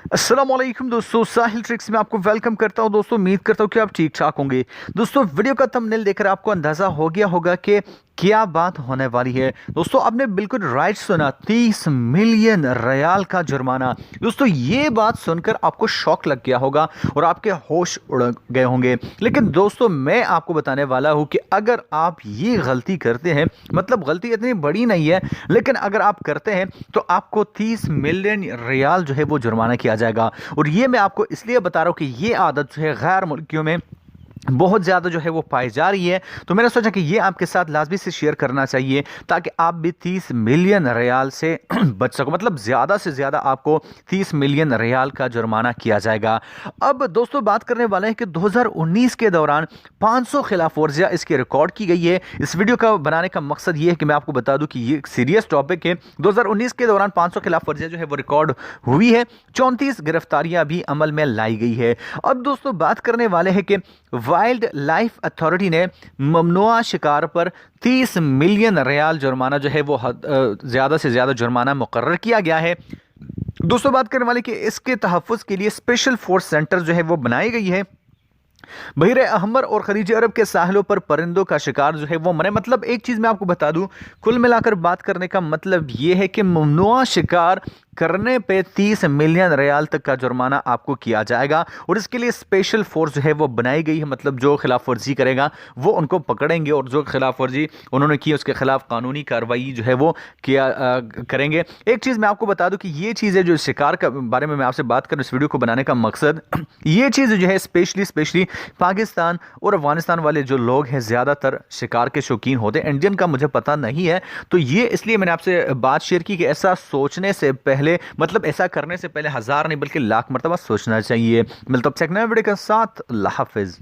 अस्सलाम वालेकुम दोस्तों, साहिल ट्रिक्स में आपको वेलकम करता हूं। दोस्तों उम्मीद करता हूं कि आप ठीक ठाक होंगे। दोस्तों वीडियो का थंबनेल देखकर आपको अंदाजा हो गया होगा कि क्या बात होने वाली है। दोस्तों आपने बिल्कुल राइट सुना, 30 मिलियन रियाल का जुर्माना। दोस्तों ये बात सुनकर आपको शॉक लग गया होगा और आपके होश उड़ गए होंगे। लेकिन दोस्तों मैं आपको बताने वाला हूं कि अगर आप ये गलती करते हैं, मतलब गलती इतनी बड़ी नहीं है, लेकिन अगर आप करते हैं तो आपको 30 मिलियन रियाल जो है वो जुर्माना किया जाएगा। और ये मैं आपको इसलिए बता रहा हूं कि ये आदत जो है गैर मुल्कियों में बहुत ज़्यादा जो है वो पाई जा रही है। तो मैंने सोचा कि ये आपके साथ लाजमी से शेयर करना चाहिए ताकि आप भी 30 मिलियन रियाल से बच सको। मतलब ज़्यादा से ज़्यादा आपको 30 मिलियन रियाल का जुर्माना किया जाएगा। अब दोस्तों बात करने वाले हैं कि 2019 के दौरान 500 खिलाफ वर्जियाँ इसकी रिकॉर्ड की गई है। इस वीडियो का बनाने का मकसद ये है कि मैं आपको बता दूं कि ये एक सीरियस टॉपिक है। 2019 के दौरान 500 खिलाफ वर्जियाँ जो है वो रिकॉर्ड हुई है। 34 गिरफ्तारियां भी अमल में लाई गई है। अब दोस्तों बात करने वाले हैं कि वाइल्ड लाइफ अथॉरिटी ने ममनुआ शिकार पर 30 मिलियन रियाल जुर्माना जो है वो ज़्यादा से ज़्यादा जुर्माना मुकर्रर किया गया है। दोस्तों बात करने वाले कि इसके तहफ़्फ़ुज़ के लिए स्पेशल फोर्स सेंटर जो है वो बनाई गई है। बहरे अहमर और खलीज अरब के साहिलों पर परिंदों का शिकार जो है वो मने। मतलब एक चीज़ मैं आपको बता दूं, कुल मिलाकर बात करने का मतलब ये है कि ममनुआ शिकार करने पे 30 मिलियन रियाल तक का जुर्माना आपको किया जाएगा। और इसके लिए स्पेशल फोर्स जो है वो बनाई गई है। मतलब जो खिलाफ वर्जी करेगा वो उनको पकड़ेंगे और जो खिलाफ वर्जी उन्होंने की उसके खिलाफ कानूनी कार्रवाई जो है वो किया करेंगे। एक चीज़ मैं आपको बता दूं कि ये चीज़ है जो शिकार का बारे में मैं आपसे बात करूं, इस वीडियो को बनाने का मकसद ये चीज़ जो है स्पेशली पाकिस्तान और अफगानिस्तान वाले जो लोग हैं ज़्यादातर शिकार के शौकीन होते हैं। इंडियन का मुझे पता नहीं है, तो ये इसलिए मैंने आपसे बात शेयर की कि ऐसा सोचने से पहले, मतलब ऐसा करने से पहले 1000 नहीं बल्कि लाख मरतबा सोचना चाहिए। मिलता हूं नए वीडियो के साथ। अल्लाह हाफिज़।